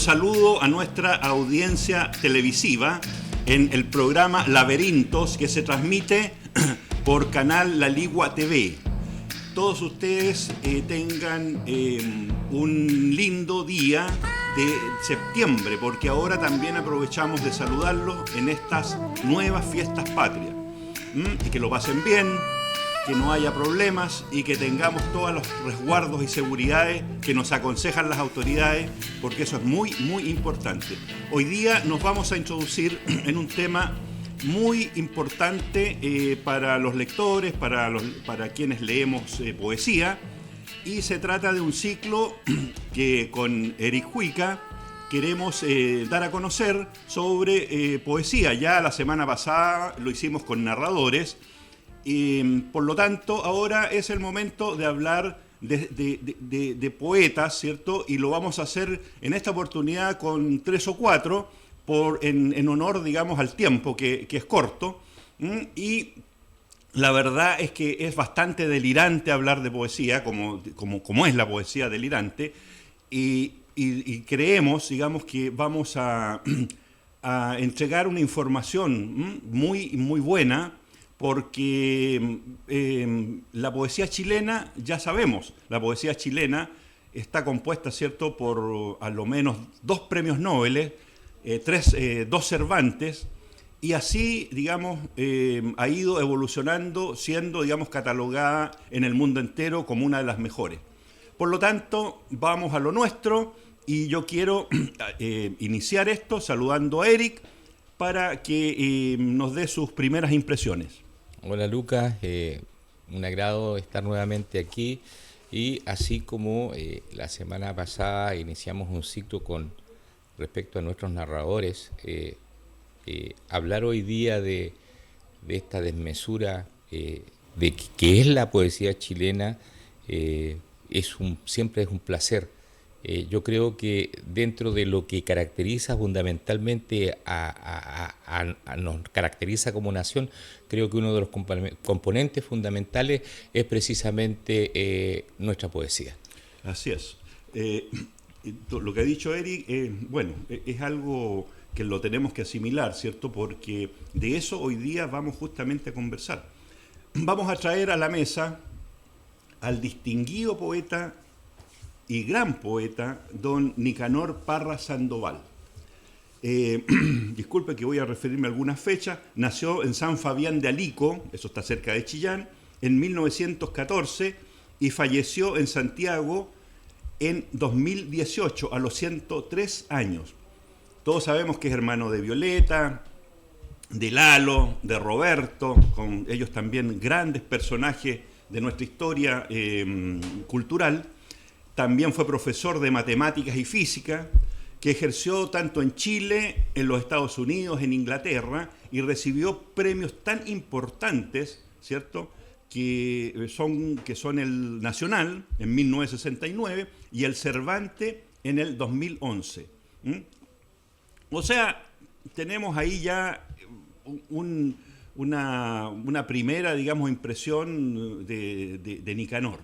saludo a nuestra audiencia televisiva en el programa Laberintos, que se transmite por canal La Ligua TV. Todos ustedes tengan un lindo día de septiembre, porque ahora también aprovechamos de saludarlos en estas nuevas fiestas patrias. Y que lo pasen bien, que no haya problemas y que tengamos todos los resguardos y seguridades que nos aconsejan las autoridades, porque eso es muy, muy importante. Hoy día nos vamos a introducir en un tema muy importante para los lectores, para quienes leemos poesía, y se trata de un ciclo que con Eric Huica queremos dar a conocer sobre poesía. Ya la semana pasada lo hicimos con narradores. Por lo tanto, ahora es el momento de hablar de poetas, ¿cierto? Y lo vamos a hacer en esta oportunidad con 3 o 4, en honor, digamos, al tiempo, que es corto. Y la verdad es que es bastante delirante hablar de poesía, como es la poesía delirante, y creemos, digamos, que vamos a entregar una información muy, muy buena, porque la poesía chilena, ya sabemos, la poesía chilena está compuesta, ¿cierto?, por a lo menos 2 premios Nobel, 2 Cervantes, y así, digamos, ha ido evolucionando, siendo, digamos, catalogada en el mundo entero como una de las mejores. Por lo tanto, vamos a lo nuestro, y yo quiero iniciar esto saludando a Eric para que nos dé sus primeras impresiones. Hola Lucas, un agrado estar nuevamente aquí, y así como la semana pasada iniciamos un ciclo con respecto a nuestros narradores, hablar hoy día de esta desmesura de que es la poesía chilena siempre es un placer. Yo creo que dentro de lo que caracteriza fundamentalmente nos caracteriza como nación, creo que uno de los componentes fundamentales es precisamente nuestra poesía. Así es. Lo que ha dicho Eric, bueno, es algo que lo tenemos que asimilar, ¿cierto? Porque de eso hoy día vamos justamente a conversar. Vamos a traer a la mesa al distinguido poeta y gran poeta, don Nicanor Parra Sandoval. Disculpe que voy a referirme a algunas fechas. Nació en San Fabián de Alico, eso está cerca de Chillán, en 1914, y falleció en Santiago en 2018, a los 103 años. Todos sabemos que es hermano de Violeta, de Lalo, de Roberto, con ellos también grandes personajes de nuestra historia cultural. También fue profesor de matemáticas y física, que ejerció tanto en Chile, en los Estados Unidos, en Inglaterra, y recibió premios tan importantes, ¿cierto?, que son el Nacional en 1969 y el Cervantes en el 2011. O sea, tenemos ahí ya una primera, digamos, impresión de Nicanor.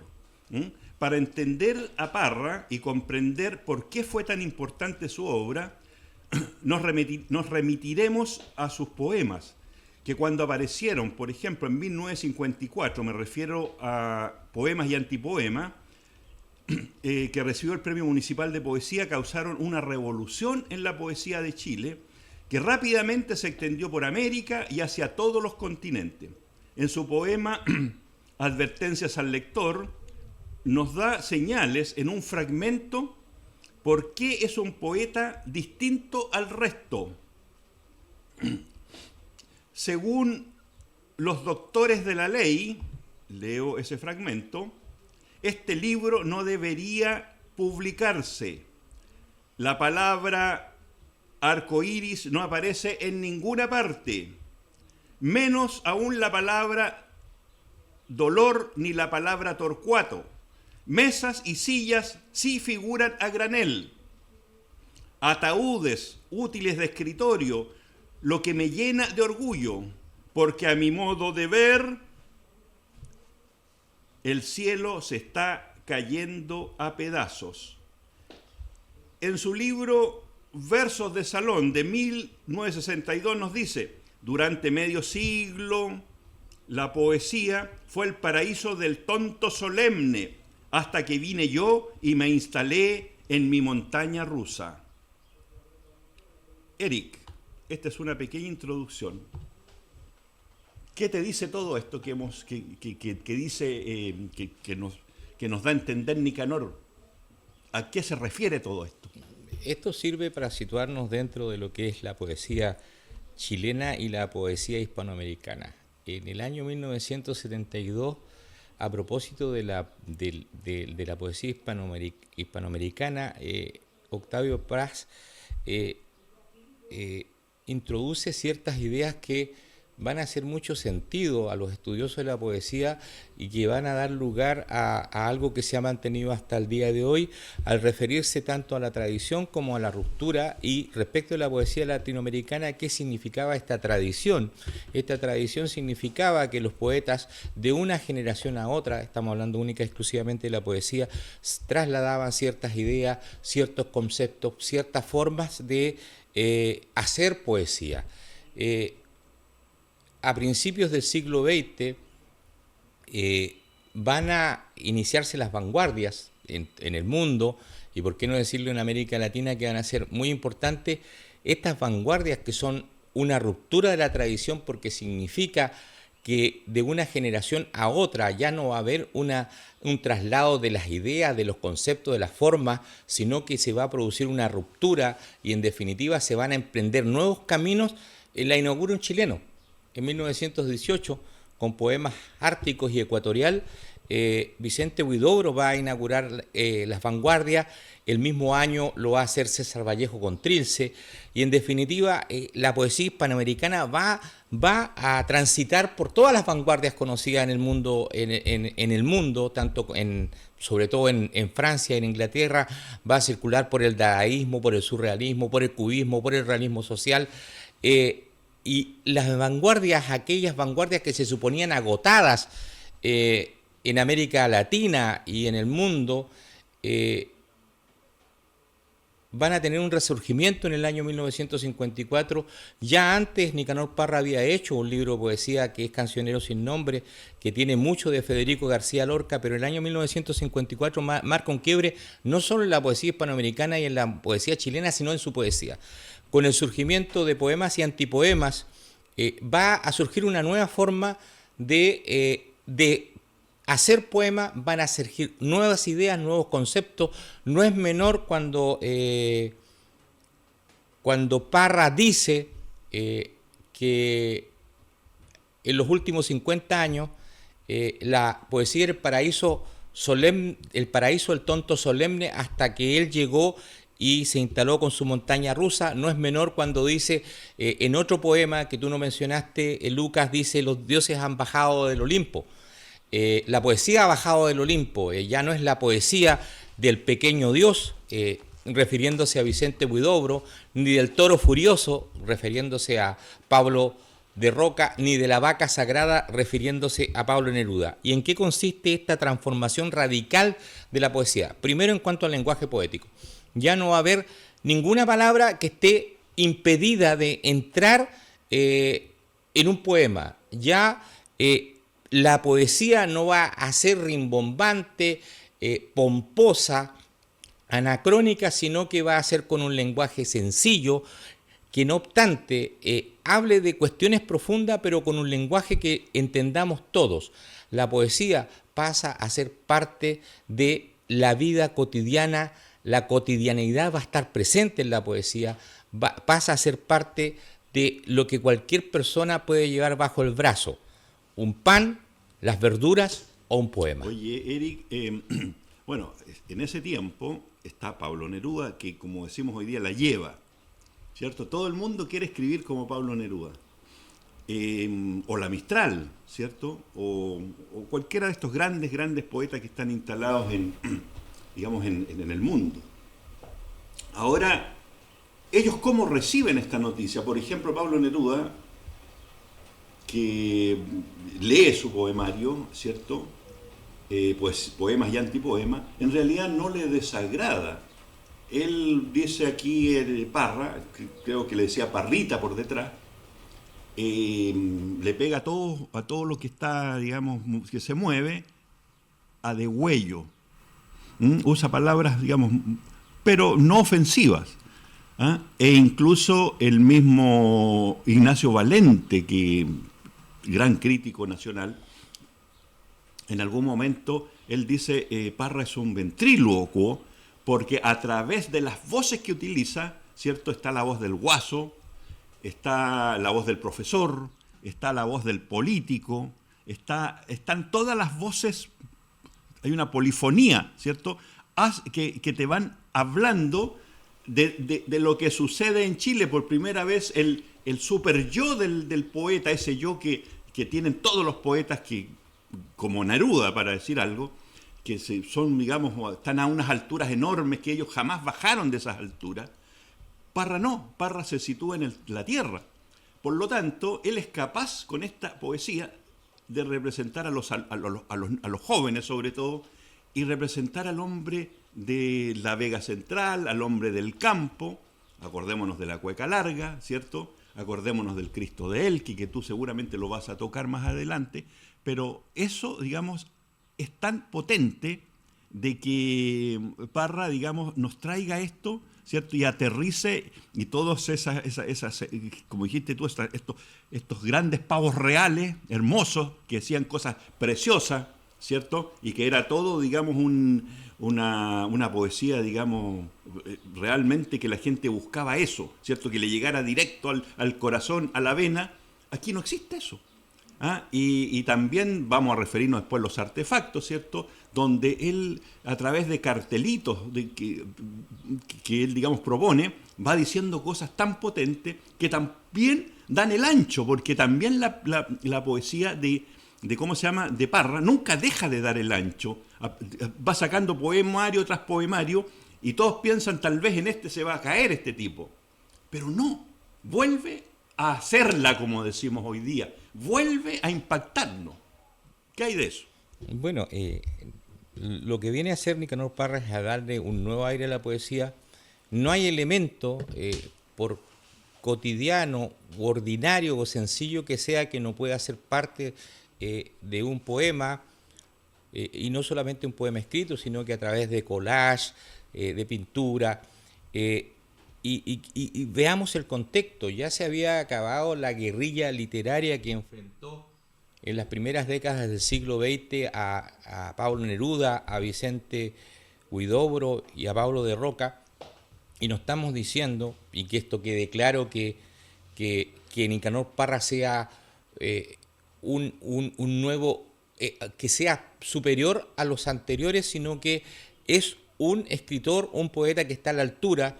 Para entender a Parra y comprender por qué fue tan importante su obra, nos remitiremos a sus poemas, que cuando aparecieron, por ejemplo, en 1954, me refiero a Poemas y Antipoemas, que recibió el Premio Municipal de Poesía, causaron una revolución en la poesía de Chile, que rápidamente se extendió por América y hacia todos los continentes. En su poema Advertencias al lector, nos da señales en un fragmento por qué es un poeta distinto al resto. Según los doctores de la ley, leo ese fragmento, este libro no debería publicarse. La palabra arcoíris no aparece en ninguna parte, menos aún la palabra dolor ni la palabra torcuato. Mesas y sillas sí figuran a granel. Ataúdes, útiles de escritorio, lo que me llena de orgullo, porque a mi modo de ver, el cielo se está cayendo a pedazos. En su libro Versos de Salón de 1962 nos dice: durante medio siglo la poesía fue el paraíso del tonto solemne, hasta que vine yo y me instalé en mi montaña rusa. Eric, esta es una pequeña introducción. ¿Qué te dice todo esto que dice que nos da a entender Nicanor? ¿A qué se refiere todo esto? Esto sirve para situarnos dentro de lo que es la poesía chilena y la poesía hispanoamericana. En el año 1972, a propósito de la poesía hispanoamericana, Octavio Paz introduce ciertas ideas que van a hacer mucho sentido a los estudiosos de la poesía y que van a dar lugar a algo que se ha mantenido hasta el día de hoy, al referirse tanto a la tradición como a la ruptura. Y respecto a la poesía latinoamericana, ¿qué significaba esta tradición? Esta tradición significaba que los poetas de una generación a otra, estamos hablando única y exclusivamente de la poesía, trasladaban ciertas ideas, ciertos conceptos, ciertas formas de hacer poesía. A principios del siglo XX van a iniciarse las vanguardias en el mundo, y por qué no decirlo en América Latina, que van a ser muy importantes. Estas vanguardias que son una ruptura de la tradición, porque significa que de una generación a otra ya no va a haber un traslado de las ideas, de los conceptos, de las formas, sino que se va a producir una ruptura y en definitiva se van a emprender nuevos caminos. La inaugura un chileno en 1918 con poemas árticos y ecuatorial. Vicente Huidobro va a inaugurar las vanguardias. El mismo año lo va a hacer César Vallejo con Trilce, y en definitiva la poesía hispanoamericana va a transitar por todas las vanguardias conocidas en el mundo, en el mundo, sobre todo en Francia, en Inglaterra. Va a circular por el dadaísmo, por el surrealismo, por el cubismo, por el realismo social. Y las vanguardias, aquellas vanguardias que se suponían agotadas en América Latina y en el mundo, van a tener un resurgimiento en el año 1954. Ya antes Nicanor Parra había hecho un libro de poesía que es Cancionero sin nombre, que tiene mucho de Federico García Lorca, pero el año 1954 marca un quiebre no solo en la poesía hispanoamericana y en la poesía chilena, sino en su poesía. Con el surgimiento de poemas y antipoemas, va a surgir una nueva forma de hacer poemas, van a surgir nuevas ideas, nuevos conceptos. No es menor cuando Parra dice que en los últimos 50 años la poesía era el paraíso del tonto solemne, hasta que él llegó y se instaló con su montaña rusa. No es menor cuando dice, en otro poema que tú no mencionaste, Lucas dice: los dioses han bajado del Olimpo. La poesía ha bajado del Olimpo, ya no es la poesía del pequeño Dios, refiriéndose a Vicente Huidobro, ni del toro furioso, refiriéndose a Pablo de Roca, ni de la vaca sagrada, refiriéndose a Pablo Neruda. ¿Y en qué consiste esta transformación radical de la poesía? Primero, en cuanto al lenguaje poético. Ya no va a haber ninguna palabra que esté impedida de entrar en un poema. Ya la poesía no va a ser rimbombante, pomposa, anacrónica, sino que va a ser con un lenguaje sencillo, que no obstante hable de cuestiones profundas, pero con un lenguaje que entendamos todos. La poesía pasa a ser parte de la vida cotidiana. La cotidianidad va a estar presente en la poesía, pasa a ser parte de lo que cualquier persona puede llevar bajo el brazo: un pan, las verduras o un poema. Oye, Eric, bueno, en ese tiempo está Pablo Neruda, que como decimos hoy día la lleva, ¿cierto? Todo el mundo quiere escribir como Pablo Neruda. O la Mistral, ¿cierto? O cualquiera de estos grandes poetas que están instalados en el mundo. Ahora, ¿ellos cómo reciben esta noticia? Por ejemplo, Pablo Neruda, que lee su poemario, ¿cierto? Pues poemas y antipoemas, en realidad no le desagrada Él dice aquí, Parra, creo que le decía Parrita por detrás, le pega a todo lo que está, digamos, que se mueve, a degüello. Usa palabras, digamos, pero no ofensivas. ¿Ah? E incluso el mismo Ignacio Valente, que gran crítico nacional, en algún momento él dice Parra es un ventrílocuo porque a través de las voces que utiliza, ¿cierto? Está la voz del guaso, está la voz del profesor, está la voz del político, están todas las voces, hay una polifonía, ¿cierto? Que te van hablando de lo que sucede en Chile. Por primera vez el super yo del poeta, ese yo que tienen todos los poetas, que como Neruda, para decir algo, que son, digamos, están a unas alturas enormes que ellos jamás bajaron de esas alturas. Parra no, Parra se sitúa en la tierra. Por lo tanto, él es capaz con esta poesía de representar a los jóvenes sobre todo, y representar al hombre de la Vega Central, al hombre del campo. Acordémonos de la Cueca Larga, ¿cierto? Acordémonos del Cristo de Elqui, que tú seguramente lo vas a tocar más adelante, pero eso, digamos, es tan potente de que Parra, digamos, nos traiga esto, ¿cierto? Y aterrice, y todos esas como dijiste tú, estos grandes pavos reales, hermosos, que hacían cosas preciosas, ¿cierto? Y que era todo, digamos, una poesía, digamos, realmente que la gente buscaba eso, ¿cierto? Que le llegara directo al corazón, a la vena. Aquí no existe eso. ¿Ah? Y también vamos a referirnos después a los artefactos, ¿cierto? Donde él, a través de cartelitos que él, digamos, propone, va diciendo cosas tan potentes que también dan el ancho, porque también la poesía de ¿cómo se llama?, de Parra, nunca deja de dar el ancho. Va sacando poemario tras poemario y todos piensan, tal vez en este se va a caer este tipo. Pero no, vuelve a hacerla, como decimos hoy día. Vuelve a impactarnos. ¿Qué hay de eso? Bueno, lo que viene a hacer Nicanor Parra es a darle un nuevo aire a la poesía. No hay elemento, por cotidiano, ordinario o sencillo que sea, que no pueda ser parte de un poema, y no solamente un poema escrito, sino que a través de collage, de pintura, y veamos el contexto. Ya se había acabado la guerrilla literaria que enfrentó en las primeras décadas del siglo XX a Pablo Neruda, a Vicente Huidobro y a Pablo de Roca, y nos estamos diciendo, y que esto quede claro, que Nicanor Parra sea un nuevo, que sea superior a los anteriores, sino que es un escritor, un poeta que está a la altura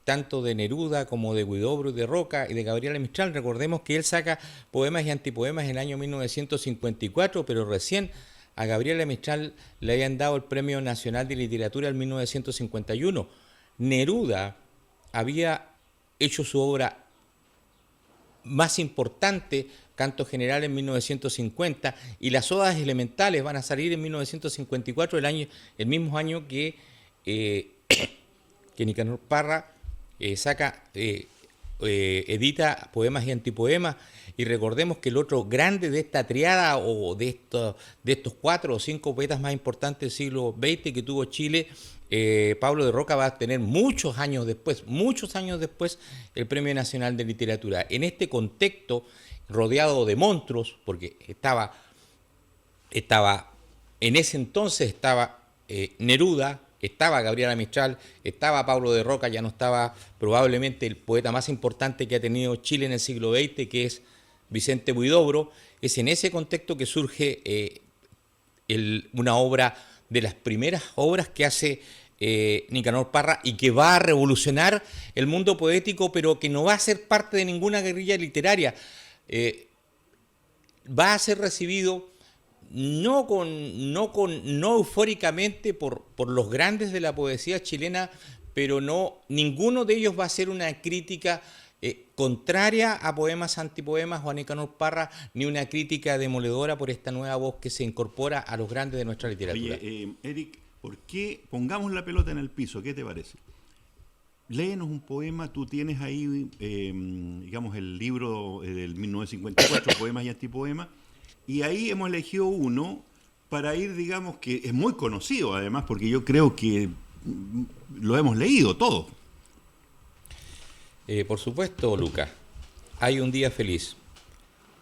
tanto de Neruda como de Huidobro y de Roca y de Gabriela Mistral. Recordemos que él saca poemas y antipoemas en el año 1954, pero recién a Gabriela Mistral le habían dado el Premio Nacional de Literatura en 1951. Neruda había hecho su obra más importante, Canto General, en 1950, y las Odas Elementales van a salir en 1954, el mismo año que Nicanor Parra edita Poemas y Antipoemas. Y recordemos que el otro grande de esta triada, o de estos 4 o 5 poetas más importantes del siglo XX que tuvo Chile, Pablo de Roca, va a tener muchos años después, el Premio Nacional de Literatura. En este contexto, rodeado de monstruos, porque estaba en ese entonces estaba Neruda, estaba Gabriela Mistral, estaba Pablo de Roca, ya no estaba probablemente el poeta más importante que ha tenido Chile en el siglo XX, que es Vicente Huidobro. Es en ese contexto que surge una obra, de las primeras obras que hace Nicanor Parra, y que va a revolucionar el mundo poético, pero que no va a ser parte de ninguna guerrilla literaria. Va a ser recibido no eufóricamente por los grandes de la poesía chilena, pero ninguno de ellos va a ser una crítica contraria a Poemas Antipoemas o a Nicanor Parra, ni una crítica demoledora por esta nueva voz que se incorpora a los grandes de nuestra literatura. Oye, Eric, ¿por qué pongamos la pelota en el piso? ¿Qué te parece? léenos un poema. Tú tienes ahí, digamos, el libro del 1954, Poemas y Antipoemas, y ahí hemos elegido uno para ir, digamos, que es muy conocido además, porque yo creo que lo hemos leído todo. Por supuesto, Lucas. Hay un día feliz.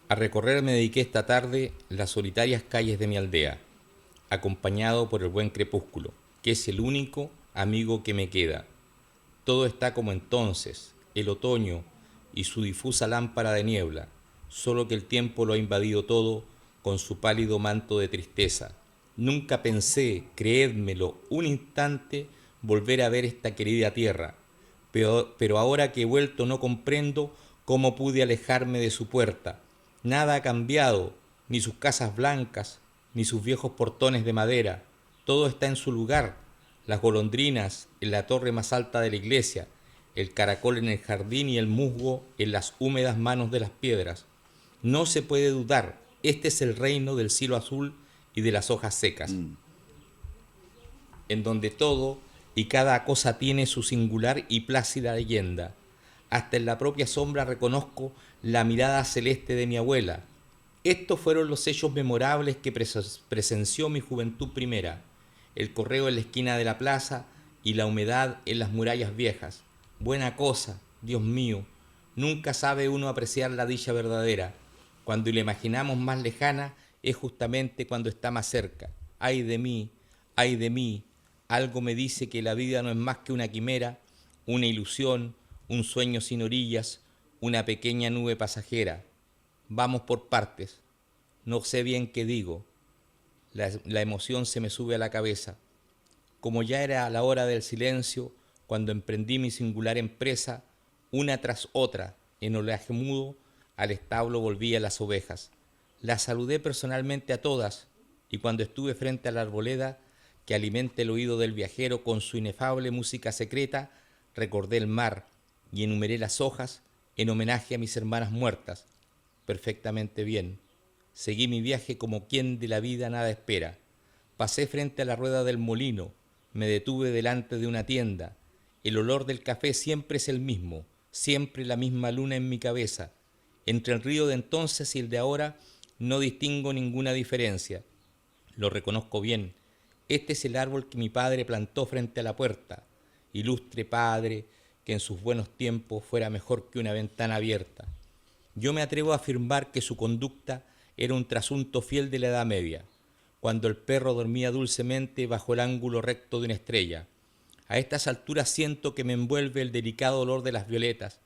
A recorrer me dediqué esta tarde las solitarias calles de mi aldea, acompañado por el buen crepúsculo, que es el único amigo que me queda. Todo está como entonces, el otoño y su difusa lámpara de niebla, solo que el tiempo lo ha invadido todo con su pálido manto de tristeza. Nunca pensé, creédmelo, un instante volver a ver esta querida tierra, pero ahora que he vuelto no comprendo cómo pude alejarme de su puerta. Nada ha cambiado, ni sus casas blancas, ni sus viejos portones de madera. Todo está en su lugar, las golondrinas en la torre más alta de la iglesia, el caracol en el jardín y el musgo en las húmedas manos de las piedras. No se puede dudar, este es el reino del cielo azul y de las hojas secas, en donde todo y cada cosa tiene su singular y plácida leyenda. Hasta en la propia sombra reconozco la mirada celeste de mi abuela. Estos fueron los hechos memorables que presenció mi juventud primera, el correo en la esquina de la plaza y la humedad en las murallas viejas. Buena cosa, Dios mío, nunca sabe uno apreciar la dicha verdadera. Cuando la imaginamos más lejana es justamente cuando está más cerca. Ay de mí, algo me dice que la vida no es más que una quimera, una ilusión, un sueño sin orillas, una pequeña nube pasajera. Vamos por partes. No sé bien qué digo. La emoción se me sube a la cabeza. Como ya era la hora del silencio, cuando emprendí mi singular empresa, una tras otra, en oleaje mudo, al establo volví a las ovejas. Las saludé personalmente a todas, y cuando estuve frente a la arboleda, que alimenta el oído del viajero con su inefable música secreta, recordé el mar y enumeré las hojas en homenaje a mis hermanas muertas. Perfectamente bien. Seguí mi viaje como quien de la vida nada espera. Pasé frente a la rueda del molino, me detuve delante de una tienda. El olor del café siempre es el mismo, siempre la misma luna en mi cabeza. Entre el río de entonces y el de ahora no distingo ninguna diferencia. Lo reconozco bien. Este es el árbol que mi padre plantó frente a la puerta. Ilustre padre, que en sus buenos tiempos fuera mejor que una ventana abierta. Yo me atrevo a afirmar que su conducta era un trasunto fiel de la Edad Media, cuando el perro dormía dulcemente bajo el ángulo recto de una estrella. A estas alturas siento que me envuelve el delicado olor de las violetas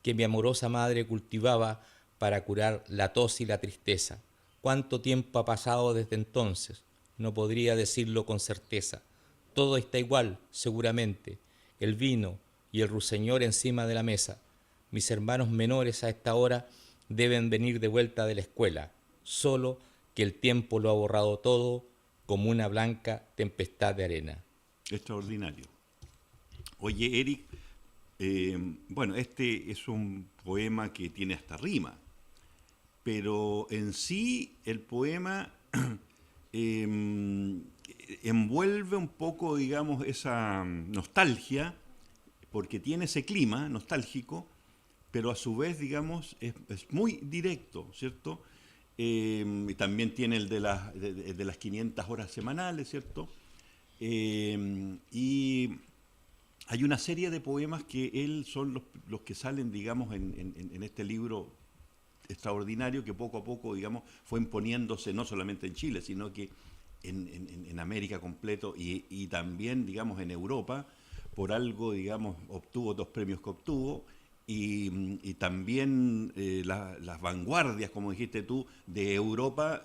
que mi amorosa madre cultivaba para curar la tos y la tristeza. ¿Cuánto tiempo ha pasado desde entonces? No podría decirlo con certeza. Todo está igual, seguramente. El vino y el ruiseñor encima de la mesa. Mis hermanos menores a esta hora deben venir de vuelta de la escuela, solo que el tiempo lo ha borrado todo como una blanca tempestad de arena. Extraordinario. Oye, Eric, bueno, este es un poema que tiene hasta rima, pero en sí el poema envuelve un poco, digamos, esa nostalgia, porque tiene ese clima nostálgico, pero a su vez, digamos, es muy directo, ¿cierto? Y también tiene el de las 500 horas semanales, ¿cierto? Y hay una serie de poemas que él son los que salen, digamos, en este libro extraordinario que poco a poco, digamos, fue imponiéndose no solamente en Chile, sino que en América completo y también, digamos, en Europa. Por algo, digamos, obtuvo 2 premios que obtuvo. Y también las vanguardias, como dijiste tú, de Europa,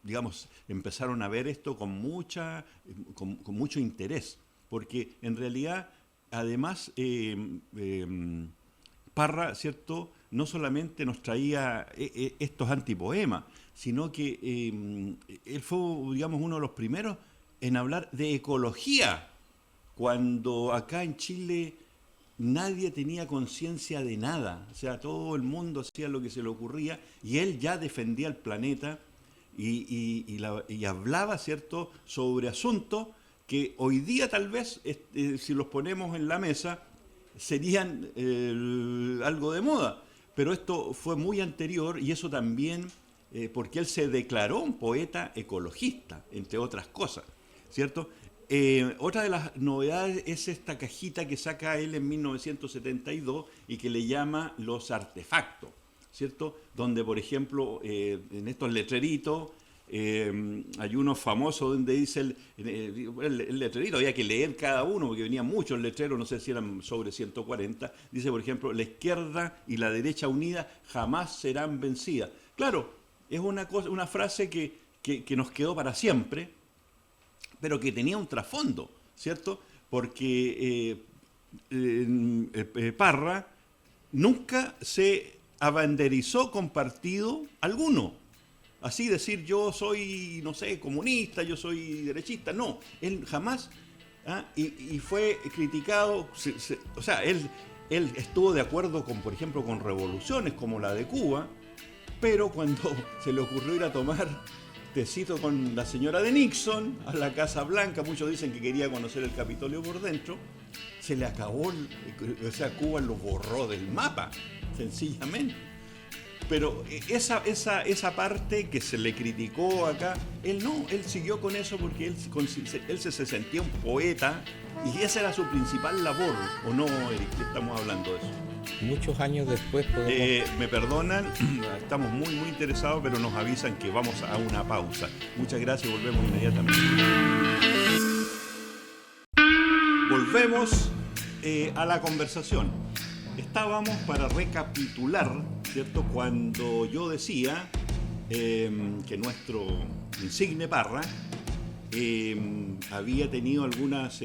digamos, empezaron a ver esto con mucho interés, porque en realidad, además, Parra, ¿cierto?, no solamente nos traía estos antipoemas, sino que él fue, digamos, uno de los primeros en hablar de ecología, cuando acá en Chile nadie tenía conciencia de nada, o sea, todo el mundo hacía lo que se le ocurría y él ya defendía el planeta y hablaba, ¿cierto?, sobre asuntos que hoy día tal vez, si los ponemos en la mesa, serían algo de moda. Pero esto fue muy anterior y eso también porque él se declaró un poeta ecologista, entre otras cosas, ¿cierto? Otra de las novedades es esta cajita que saca él en 1972 y que le llama Los Artefactos, ¿cierto? Donde, por ejemplo, en estos letreritos hay uno famoso donde dice el letrerito, había que leer cada uno porque venían muchos letreros, no sé si eran sobre 140. Dice, por ejemplo, la izquierda y la derecha unidas jamás serán vencidas. Claro, es una frase que nos quedó para siempre, pero que tenía un trasfondo, ¿cierto? Porque Parra nunca se abanderizó con partido alguno. Así decir yo soy, no sé, comunista, yo soy derechista, no, él jamás, y fue criticado, o sea, él estuvo de acuerdo con, por ejemplo, con revoluciones como la de Cuba, pero cuando se le ocurrió ir a tomar tecito con la señora de Nixon a la Casa Blanca, muchos dicen que quería conocer el Capitolio por dentro, se le acabó, o sea, Cuba lo borró del mapa, sencillamente. Pero esa parte que se le criticó acá, él siguió con eso porque él se sentía un poeta y esa era su principal labor, ¿o no, Eric? Estamos hablando de eso. Muchos años después podemos... Me perdonan, estamos muy interesados, pero nos avisan que vamos a una pausa. Muchas gracias, volvemos inmediatamente. Volvemos a la conversación. Estábamos para recapitular, ¿cierto? Cuando yo decía que nuestro insigne Parra había tenido algunas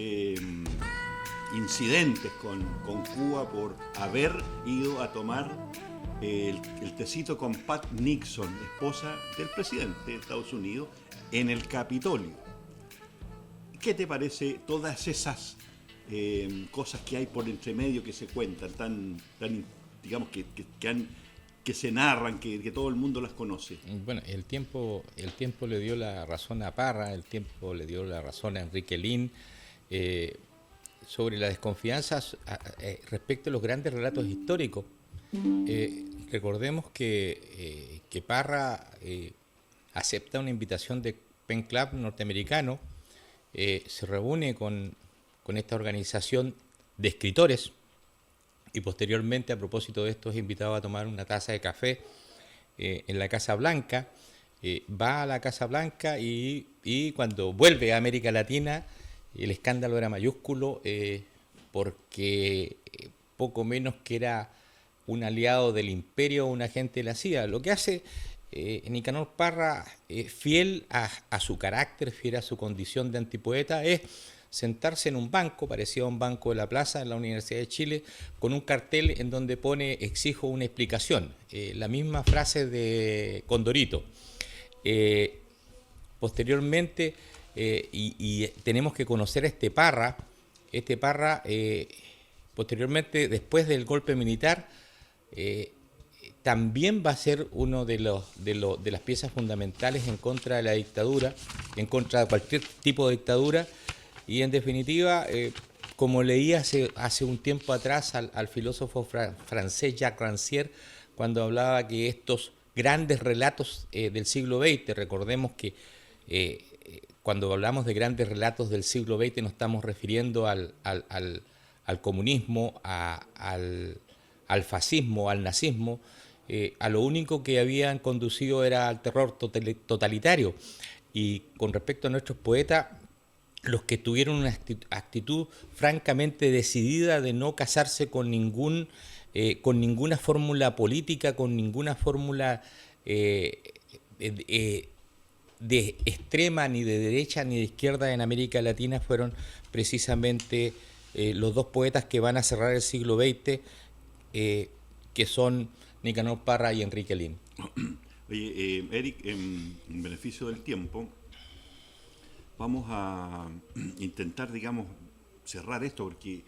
incidentes con Cuba por haber ido a tomar el tecito con Pat Nixon, esposa del presidente de Estados Unidos, en el Capitolio. ¿Qué te parece todas esas cosas que hay por entre medio que se cuentan, tan digamos, que se narran, que todo el mundo las conoce? Bueno, el tiempo le dio la razón a Parra, el tiempo le dio la razón a Enrique Lihn, sobre la desconfianza respecto a los grandes relatos históricos. Recordemos que Parra acepta una invitación de Pen Club norteamericano, se reúne con esta organización de escritores y posteriormente, a propósito de esto, es invitado a tomar una taza de café en la Casa Blanca. Va a la Casa Blanca y cuando vuelve a América Latina, el escándalo era mayúsculo porque poco menos que era un aliado del imperio o un agente de la CIA. Lo que hace Nicanor Parra, fiel a su carácter, fiel a su condición de antipoeta, es sentarse en un banco, parecido a un banco de la plaza en la Universidad de Chile, con un cartel en donde pone exijo una explicación, la misma frase de Condorito. Posteriormente, y tenemos que conocer a este Parra, posteriormente, después del golpe militar, también va a ser uno de las piezas fundamentales en contra de la dictadura, en contra de cualquier tipo de dictadura, y en definitiva, como leí hace un tiempo atrás al filósofo francés Jacques Rancière, cuando hablaba que estos grandes relatos del siglo XX, recordemos que cuando hablamos de grandes relatos del siglo XX nos estamos refiriendo al comunismo, al fascismo, al nazismo, a lo único que habían conducido era al terror totalitario. Y con respecto a nuestros poetas, los que tuvieron una actitud francamente decidida de no casarse con ninguna fórmula política, con ninguna fórmula de extrema, ni de derecha, ni de izquierda en América Latina, fueron precisamente los dos poetas que van a cerrar el siglo XX, que son Nicanor Parra y Enrique Lihn. Oye, Eric, en beneficio del tiempo, vamos a intentar, digamos, cerrar esto porque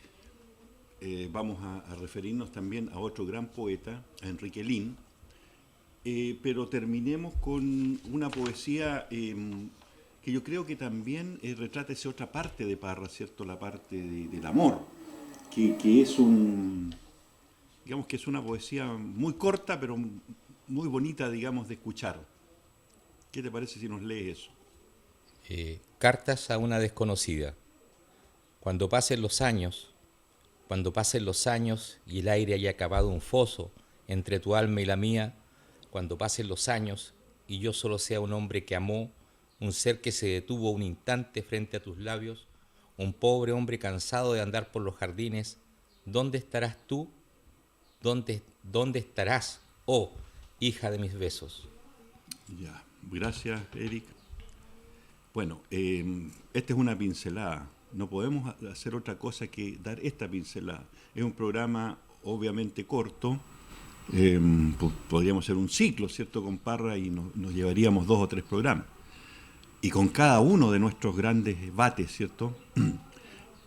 vamos a referirnos también a otro gran poeta, a Enrique Lihn, pero terminemos con una poesía que yo creo que también retrata esa otra parte de Parra, ¿cierto? La parte del amor. que es un, digamos que es una poesía muy corta, pero muy bonita, digamos, de escuchar. ¿Qué te parece si nos lees eso? Cartas a una desconocida. Cuando pasen los años, cuando pasen los años y el aire haya cavado un foso entre tu alma y la mía, cuando pasen los años y yo solo sea un hombre que amó, un ser que se detuvo un instante frente a tus labios, un pobre hombre cansado de andar por los jardines, ¿dónde estarás tú? ¿Dónde estarás, oh, hija de mis besos? Ya, gracias, Eric. Bueno, esta es una pincelada. No podemos hacer otra cosa que dar esta pincelada. Es un programa obviamente corto. Podríamos hacer un ciclo, ¿cierto?, con Parra y nos llevaríamos 2 o 3 programas. Y con cada uno de nuestros grandes debates, ¿cierto?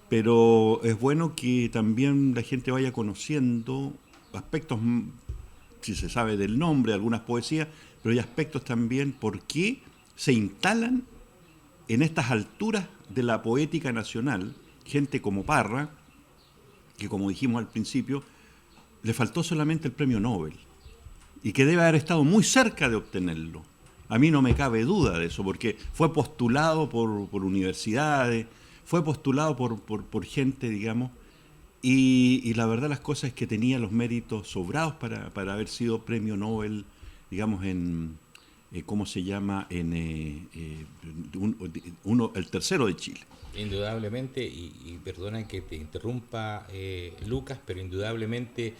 Pero es bueno que también la gente vaya conociendo aspectos, si se sabe del nombre, algunas poesías, pero hay aspectos también por qué se instalan en estas alturas de la poética nacional gente como Parra, que como dijimos al principio, le faltó solamente el premio Nobel y que debe haber estado muy cerca de obtenerlo. A mí no me cabe duda de eso, porque fue postulado por universidades, fue postulado por gente, digamos, y la verdad las cosas es que tenía los méritos sobrados para haber sido premio Nobel, digamos, en, ¿cómo se llama? El tercero de Chile. Indudablemente, y perdona que te interrumpa, Lucas, pero indudablemente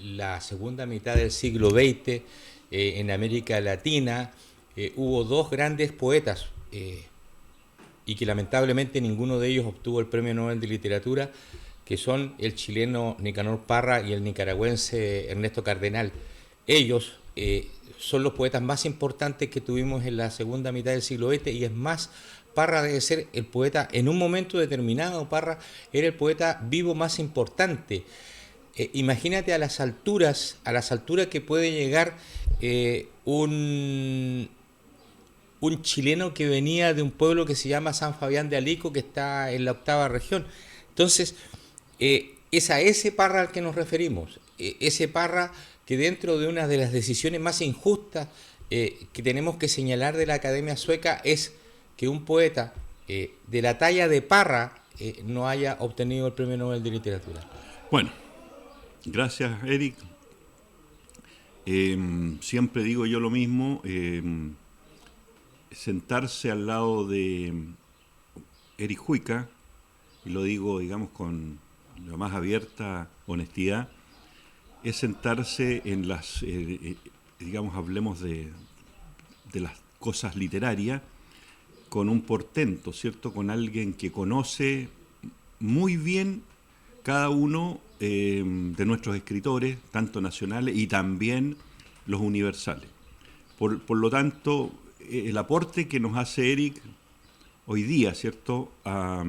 la segunda mitad del siglo XX en América Latina hubo 2 grandes poetas y que lamentablemente ninguno de ellos obtuvo el Premio Nobel de Literatura, que son el chileno Nicanor Parra y el nicaragüense Ernesto Cardenal. Ellos son los poetas más importantes que tuvimos en la segunda mitad del siglo XX, y es más, Parra debe ser el poeta, en un momento determinado, Parra era el poeta vivo más importante. Imagínate a las alturas que puede llegar un chileno que venía de un pueblo que se llama San Fabián de Alico, que está en la 8ª región. Entonces, es a ese Parra al que nos referimos, ese Parra que dentro de una de las decisiones más injustas que tenemos que señalar de la Academia Sueca es que un poeta de la talla de Parra no haya obtenido el Premio Nobel de Literatura. Bueno, gracias, Eric. Siempre digo yo lo mismo, sentarse al lado de Eric Huica, y lo digo, digamos, con la más abierta honestidad, es sentarse en las, digamos, hablemos de las cosas literarias, con un portento, ¿cierto? Con alguien que conoce muy bien cada uno de nuestros escritores, tanto nacionales y también los universales. Por lo tanto, el aporte que nos hace Eric hoy día, ¿cierto?, a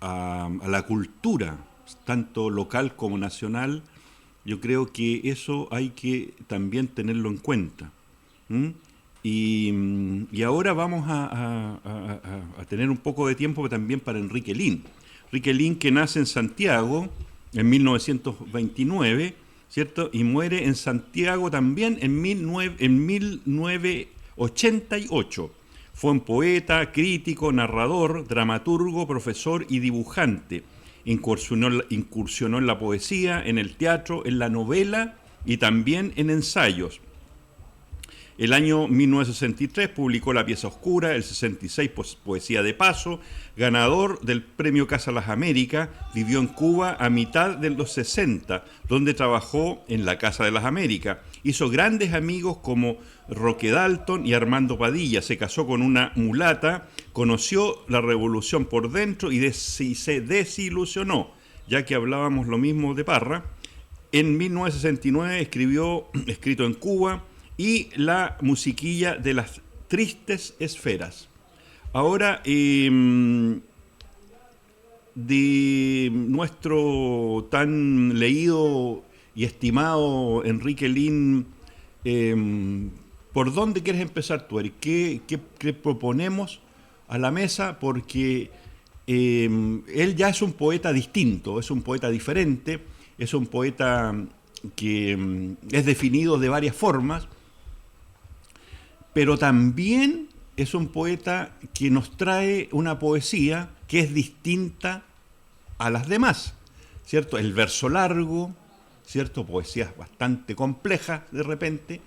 la cultura, tanto local como nacional, yo creo que eso hay que también tenerlo en cuenta. Y ahora vamos a tener un poco de tiempo también para Enrique Lin. Enrique Lin, que nace en Santiago en 1929, ¿cierto? Y muere en Santiago también en 1988. Fue un poeta, crítico, narrador, dramaturgo, profesor y dibujante. Incursionó en la poesía, en el teatro, en la novela y también en ensayos. El año 1963 publicó La pieza oscura, el 66 Poesía de paso, ganador del premio Casa Las Américas. Vivió en Cuba a mitad de los 60, donde trabajó en la Casa de las Américas. Hizo grandes amigos como Roque Dalton y Armando Padilla. Se casó con una mulata, conoció la revolución por dentro y se desilusionó, ya que hablábamos lo mismo de Parra. En 1969 escribió Escrito en Cuba y la musiquilla de las tristes esferas. Ahora, de nuestro tan leído y estimado Enrique Lin, ¿por dónde quieres empezar tú, Eric? ¿Qué proponemos a la mesa? Porque él ya es un poeta distinto, es un poeta diferente, es un poeta que es definido de varias formas, pero también es un poeta que nos trae una poesía que es distinta a las demás, ¿cierto? El verso largo, ¿cierto? Poesías bastante complejas de repente,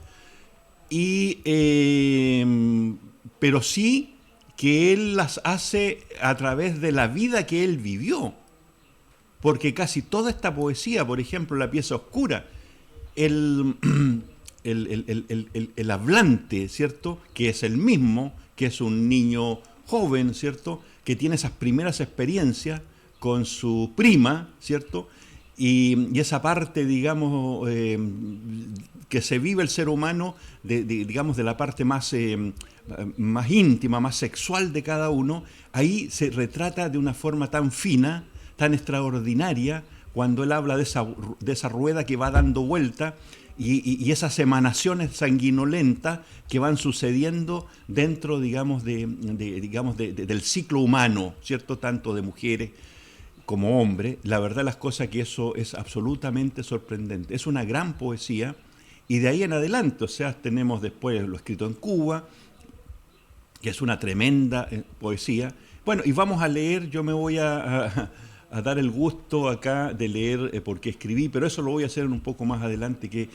pero sí que él las hace a través de la vida que él vivió, porque casi toda esta poesía, por ejemplo, la pieza oscura, el, el hablante, ¿cierto? Que es el mismo, que es un niño joven, ¿cierto? Que tiene esas primeras experiencias con su prima, ¿cierto? Y esa parte, digamos, que se vive el ser humano, digamos, de la parte más, más íntima, más sexual de cada uno, ahí se retrata de una forma tan fina, tan extraordinaria, cuando él habla de esa rueda que va dando vuelta y esas emanaciones sanguinolentas que van sucediendo dentro, digamos, del ciclo humano, ¿cierto? Tanto de mujeres como hombres. La verdad las cosas que eso es absolutamente sorprendente. Es una gran poesía y de ahí en adelante, o sea, tenemos después lo escrito en Cuba, que es una tremenda poesía. Bueno, y vamos a leer, yo me voy a dar el gusto acá de leer porque escribí, pero eso lo voy a hacer un poco más adelante, que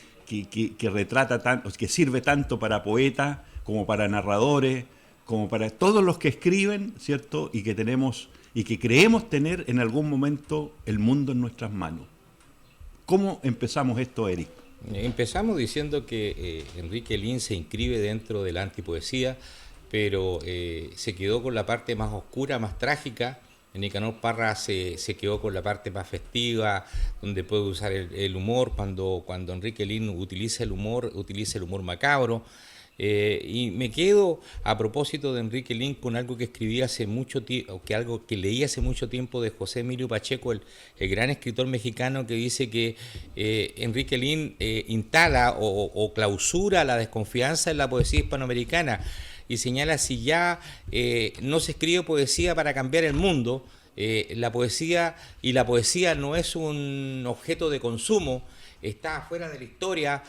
retrata tanto, que sirve tanto para poetas como para narradores, como para todos los que escriben, ¿cierto? Y que tenemos y que creemos tener en algún momento el mundo en nuestras manos. ¿Cómo empezamos esto, Eric? Empezamos diciendo que Enrique Lihn se inscribe dentro de la antipoesía, pero se quedó con la parte más oscura, más trágica. Nicanor Parra se quedó con la parte más festiva, donde puede usar el humor. Cuando Enrique Lihn utiliza el humor macabro. Y me quedo a propósito de Enrique Lihn con algo que escribí hace mucho tiempo, algo que leí hace mucho tiempo de José Emilio Pacheco, el gran escritor mexicano, que dice que Enrique Lihn instala o clausura la desconfianza en la poesía hispanoamericana y señala: si ya no se escribe poesía para cambiar el mundo, la poesía no es un objeto de consumo, está fuera de la historia,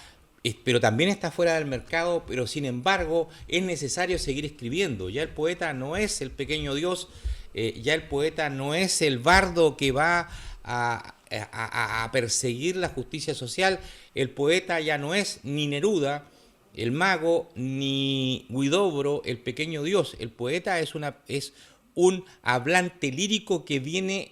pero también está fuera del mercado, pero sin embargo es necesario seguir escribiendo. Ya el poeta no es el pequeño Dios, ya el poeta no es el bardo que va a perseguir la justicia social, el poeta ya no es ni Neruda, el mago, ni Huidobro, el pequeño Dios. El poeta es un hablante lírico que viene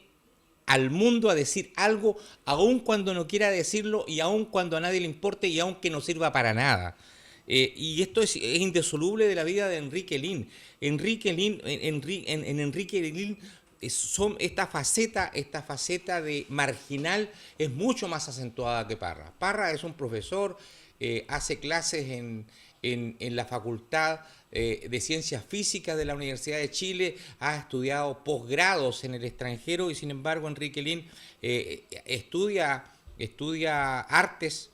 al mundo a decir algo, aun cuando no quiera decirlo y aun cuando a nadie le importe y aun que no sirva para nada. Y esto es indisoluble de la vida de Enrique Lihn. Enrique Lihn esta faceta de marginal es mucho más acentuada que Parra. Parra es un profesor, hace clases en la Facultad de Ciencias Físicas de la Universidad de Chile, ha estudiado posgrados en el extranjero y sin embargo Enrique Lihn estudia artes,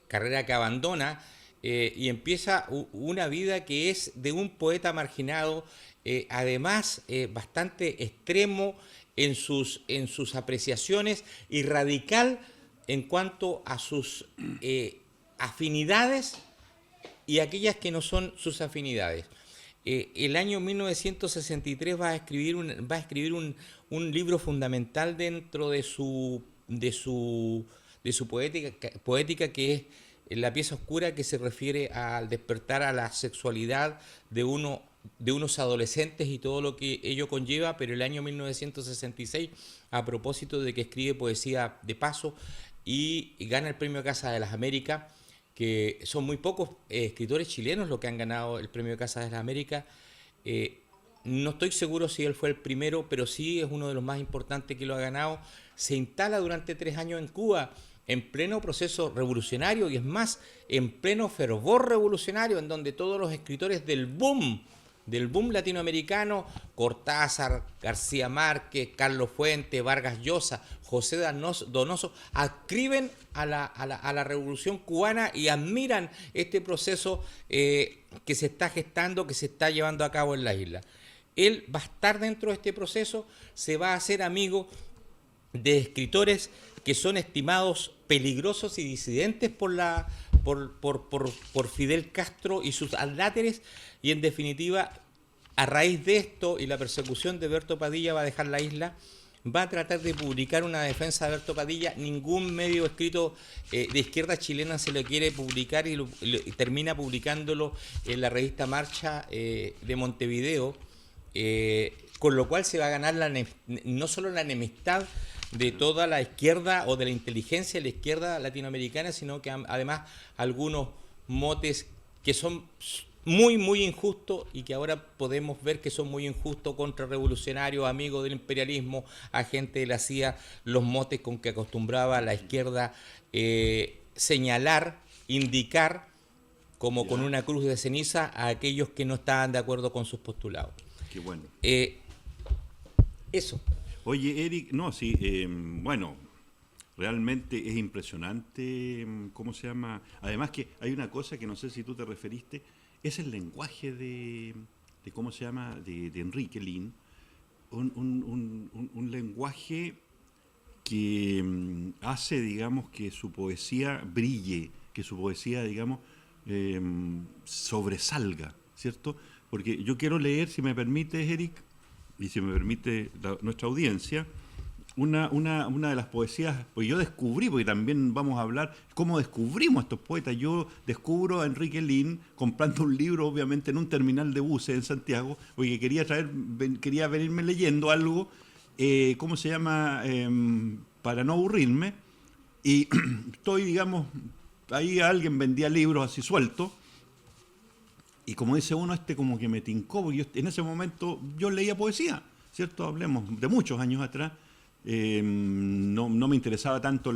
carrera que abandona y empieza una vida que es de un poeta marginado, además bastante extremo en sus apreciaciones y radical en cuanto a sus afinidades y aquellas que no son sus afinidades. El año 1963 va a escribir un libro fundamental dentro de su poética, que es la pieza oscura, que se refiere al despertar a la sexualidad de unos adolescentes y todo lo que ello conlleva. Pero el año 1966, a propósito de que escribe poesía de paso y gana el premio Casa de las Américas, que son muy pocos escritores chilenos los que han ganado el premio Casa de las Américas. No estoy seguro si él fue el primero, pero sí es uno de los más importantes que lo ha ganado. Se instala durante 3 años en Cuba, en pleno proceso revolucionario, y es más, en pleno fervor revolucionario, en donde todos los escritores del boom latinoamericano, Cortázar, García Márquez, Carlos Fuentes, Vargas Llosa, José Donoso, adscriben a la revolución cubana y admiran este proceso que se está gestando, que se está llevando a cabo en la isla. él va a estar dentro de este proceso, se va a hacer amigo de escritores que son estimados peligrosos y disidentes por Fidel Castro y sus adláteres, y en definitiva, a raíz de esto y la persecución de Berto Padilla, va a dejar la isla, va a tratar de publicar una defensa de Berto Padilla. Ningún medio escrito de izquierda chilena se lo quiere publicar y termina publicándolo en la revista Marcha de Montevideo, con lo cual se va a ganar no solo la enemistad de toda la izquierda o de la inteligencia de la izquierda latinoamericana, sino que además algunos motes que son muy, muy injustos y que ahora podemos ver que son muy injustos, contrarrevolucionarios, amigos del imperialismo, agentes de la CIA, los motes con que acostumbraba la izquierda señalar, indicar, como con una cruz de ceniza, a aquellos que no estaban de acuerdo con sus postulados. Qué bueno. Eso. Oye, Eric, no, sí, bueno, realmente es impresionante, ¿cómo se llama? Además que hay una cosa que no sé si tú te referiste, es el lenguaje de ¿cómo se llama?, de Enrique Lihn, un lenguaje que hace, digamos, que su poesía brille, que su poesía, digamos, sobresalga, ¿cierto? Porque yo quiero leer, si me permites, Eric, y si me permite nuestra audiencia, una de las poesías, pues yo descubrí, porque también vamos a hablar cómo descubrimos estos poetas. Yo descubro a Enrique Lihn comprando un libro, obviamente, en un terminal de buses en Santiago, porque quería venirme leyendo algo, ¿cómo se llama?, para no aburrirme, y estoy, digamos, ahí alguien vendía libros así sueltos, y como dice uno, como que me tincó, porque en ese momento yo leía poesía, ¿cierto? Hablemos de muchos años atrás. No me interesaba tanto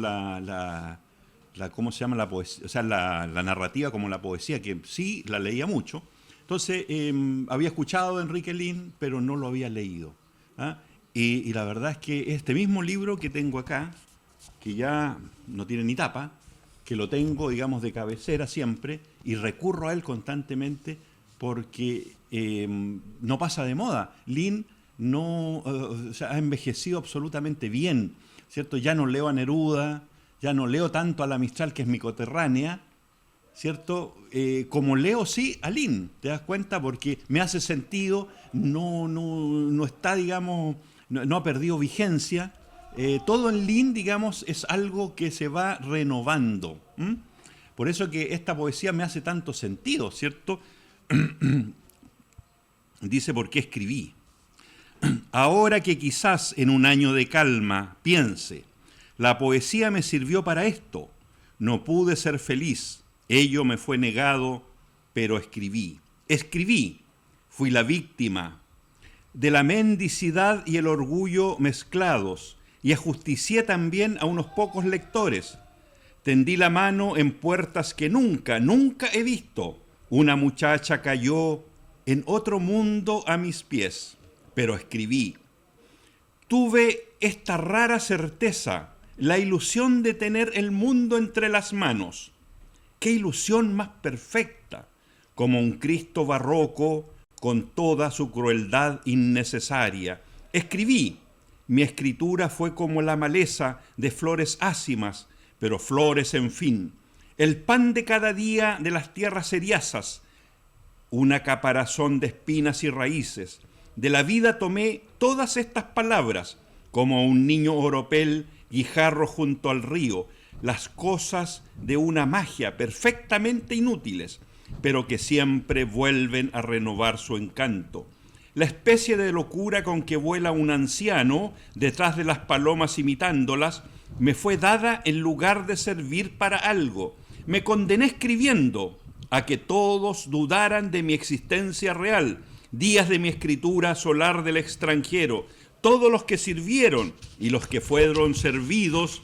¿cómo se llama?, la poesía, o sea, la narrativa como la poesía, que sí la leía mucho. Entonces, había escuchado a Enrique Lihn, pero no lo había leído, ¿ah? Y la verdad es que este mismo libro que tengo acá, que ya no tiene ni tapa, que lo tengo, digamos, de cabecera siempre, y recurro a él constantemente porque no pasa de moda. Lihn o sea, ha envejecido absolutamente bien, ¿cierto? Ya no leo a Neruda, ya no leo tanto a la Mistral, que es mi coterránea, ¿cierto? Como leo, sí, a Lihn, ¿te das cuenta? Porque me hace sentido, no está, digamos, no ha perdido vigencia. Todo en Lihn, digamos, es algo que se va renovando. Por eso que esta poesía me hace tanto sentido, ¿cierto? Dice, ¿por qué escribí? Ahora que quizás en un año de calma piense, la poesía me sirvió para esto, no pude ser feliz, ello me fue negado, pero escribí. Escribí, fui la víctima de la mendicidad y el orgullo mezclados, y ajusticié también a unos pocos lectores. Tendí la mano en puertas que nunca he visto. Una muchacha cayó en otro mundo a mis pies, pero escribí. Tuve esta rara certeza, la ilusión de tener el mundo entre las manos. ¡Qué ilusión más perfecta! Como un Cristo barroco con toda su crueldad innecesaria. Escribí. Mi escritura fue como la maleza de flores ácimas, pero flores en fin. El pan de cada día de las tierras seriazas, una caparazón de espinas y raíces. De la vida tomé todas estas palabras, como un niño oropel guijarro junto al río, las cosas de una magia perfectamente inútiles, pero que siempre vuelven a renovar su encanto. La especie de locura con que vuela un anciano detrás de las palomas imitándolas me fue dada en lugar de servir para algo. Me condené escribiendo a que todos dudaran de mi existencia real. Días de mi escritura solar del extranjero, todos los que sirvieron y los que fueron servidos,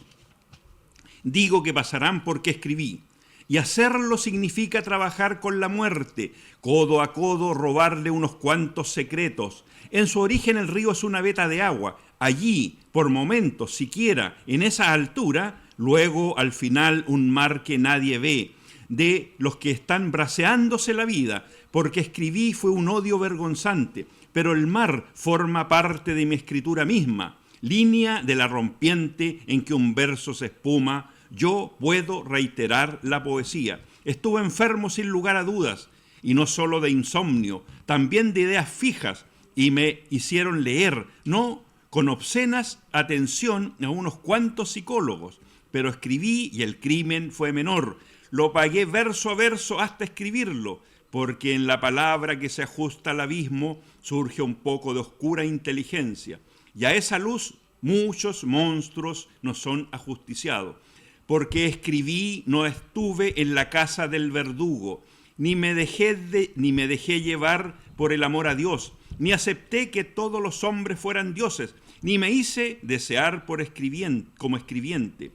digo que pasarán porque escribí. Y hacerlo significa trabajar con la muerte, codo a codo robarle unos cuantos secretos. En su origen el río es una veta de agua. Allí, por momentos, siquiera en esa altura, luego al final un mar que nadie ve, de los que están braceándose la vida, Porque escribí fue un odio vergonzante, pero el mar forma parte de mi escritura misma, línea de la rompiente en que un verso se espuma. Yo puedo reiterar la poesía. Estuve enfermo sin lugar a dudas, y no solo de insomnio, también de ideas fijas, y me hicieron leer, no con obscenas atención a unos cuantos psicólogos, pero escribí y el crimen fue menor. Lo pagué verso a verso hasta escribirlo, porque en la palabra que se ajusta al abismo surge un poco de oscura inteligencia, y a esa luz muchos monstruos nos son ajusticiados. Porque escribí, no estuve en la casa del verdugo, ni me dejé llevar por el amor a Dios, ni acepté que todos los hombres fueran dioses, ni me hice desear como escribiente.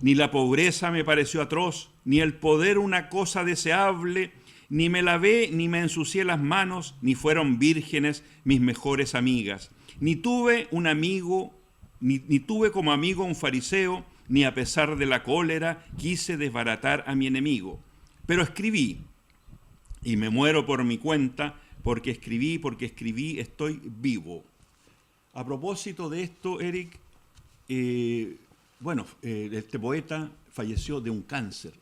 Ni la pobreza me pareció atroz, ni el poder una cosa deseable, ni me lavé ni me ensucié las manos, ni fueron vírgenes mis mejores amigas. Ni tuve un amigo, ni tuve como amigo un fariseo, ni a pesar de la cólera quise desbaratar a mi enemigo. Pero escribí, y me muero por mi cuenta, porque escribí, estoy vivo. A propósito de esto, Eric, este poeta falleció de un cáncer.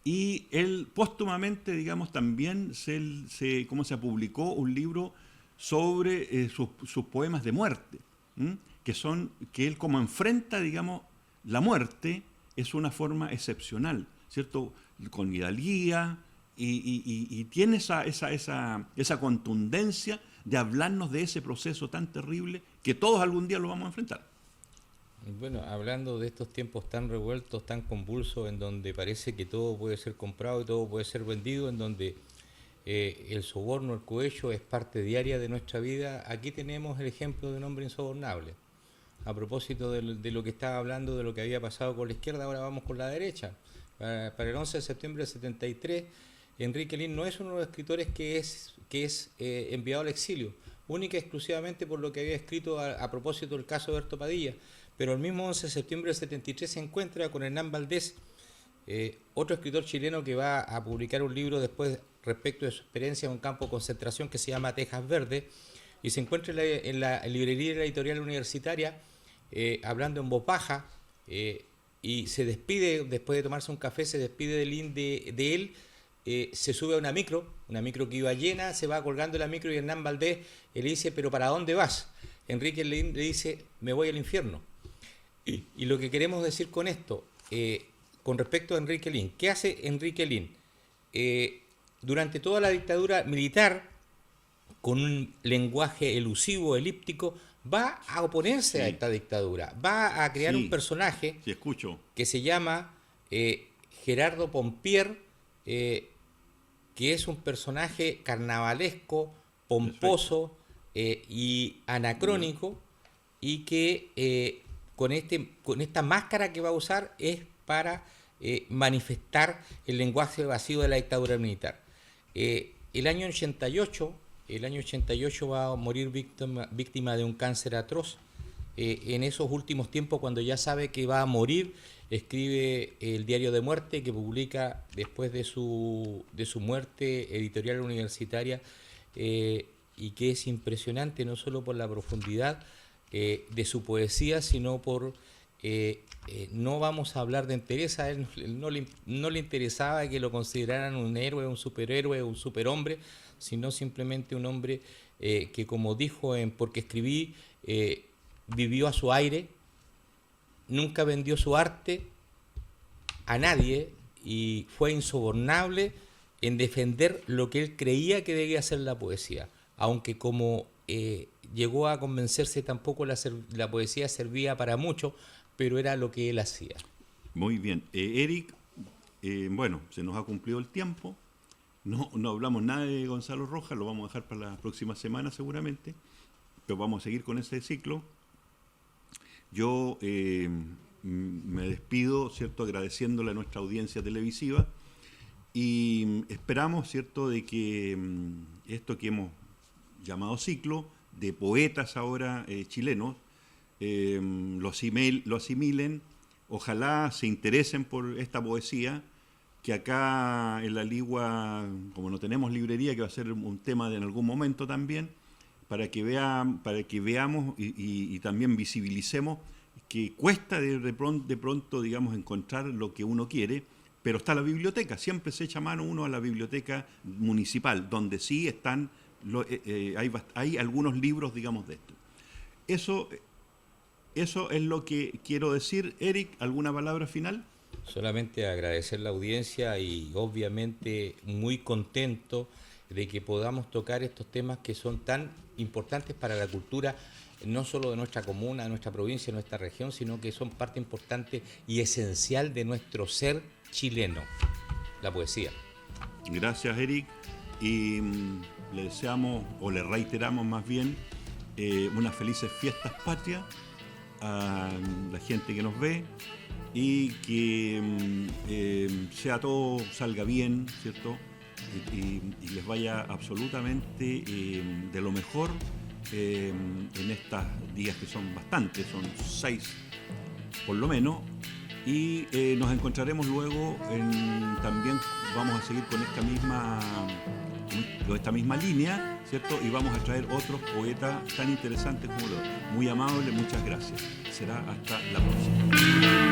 Y él póstumamente, digamos, también se publicó un libro sobre sus poemas de muerte, que él como enfrenta, digamos, la muerte es una forma excepcional, ¿cierto? Con hidalguía y tiene esa contundencia de hablarnos de ese proceso tan terrible que todos algún día lo vamos a enfrentar. Bueno, hablando de estos tiempos tan revueltos, tan convulsos, en donde parece que todo puede ser comprado y todo puede ser vendido, en donde el soborno, el cohecho es parte diaria de nuestra vida, aquí tenemos el ejemplo de un hombre insobornable. A propósito de lo que estaba hablando, de lo que había pasado con la izquierda, ahora vamos con la derecha. Para el 11 de septiembre del 73, Enrique Lihn no es uno de los escritores que es enviado al exilio, única y exclusivamente por lo que había escrito a propósito del caso de Berto Padilla. Pero el mismo 11 de septiembre del 73 se encuentra con Hernán Valdés, otro escritor chileno que va a publicar un libro después respecto de su experiencia en un campo de concentración que se llama Tejas Verdes, y se encuentra en la librería editorial universitaria hablando en voz baja, y se despide, después de tomarse un café, se despide de Lihn de él, se sube a una micro que iba llena, se va colgando la micro y Hernán Valdés le dice, ¿pero para dónde vas? Enrique Lihn le dice, me voy al infierno. Y lo que queremos decir con esto, con respecto a Enrique Lihn, ¿qué hace Enrique Lihn? Durante toda la dictadura militar, con un lenguaje elusivo, elíptico, va a oponerse a esta dictadura, va a crear un personaje que se llama Gerardo Pompier, que es un personaje carnavalesco, pomposo y anacrónico, y que con esta máscara que va a usar es para manifestar el lenguaje vacío de la dictadura militar. El año 88 va a morir víctima de un cáncer atroz. En esos últimos tiempos, cuando ya sabe que va a morir, escribe el Diario de Muerte, que publica después de su muerte, editorial universitaria, y que es impresionante no solo por la profundidad de su poesía, sino por... no vamos a hablar de entereza, a él no le interesaba que lo consideraran un héroe, un superhéroe, un superhombre, sino simplemente un hombre que, como dijo en Porque escribí, vivió a su aire, nunca vendió su arte a nadie y fue insobornable en defender lo que él creía que debía ser la poesía, aunque como llegó a convencerse, tampoco la poesía servía para mucho, pero era lo que él hacía. Muy bien. Eric, bueno, se nos ha cumplido el tiempo. No hablamos nada de Gonzalo Rojas, lo vamos a dejar para la próxima semana seguramente, pero vamos a seguir con ese ciclo. Yo me despido, ¿cierto?, agradeciéndole a nuestra audiencia televisiva y esperamos, ¿cierto?, de que esto que hemos llamado ciclo de poetas ahora chilenos lo asimilen, ojalá se interesen por esta poesía que acá en la Ligua, como no tenemos librería, que va a ser un tema en algún momento también, para que veamos y también visibilicemos que cuesta de pronto, digamos, encontrar lo que uno quiere, pero está la biblioteca, siempre se echa mano uno a la biblioteca municipal, donde sí están, hay algunos libros, digamos, de esto. Eso es lo que quiero decir. Eric, ¿alguna palabra final? Solamente agradecer la audiencia y obviamente muy contento de que podamos tocar estos temas que son tan importantes para la cultura, no solo de nuestra comuna, de nuestra provincia, de nuestra región, sino que son parte importante y esencial de nuestro ser chileno, la poesía. Gracias, Eric. Y le deseamos, o le reiteramos más bien, unas felices fiestas patrias a la gente que nos ve, y que sea todo, salga bien, ¿cierto? Y les vaya absolutamente de lo mejor en estos días que son bastantes, son 6 por lo menos, y nos encontraremos luego también vamos a seguir con esta misma línea, ¿cierto? Y vamos a traer otros poetas tan interesantes como los. Muy amables, muchas gracias. Será hasta la próxima.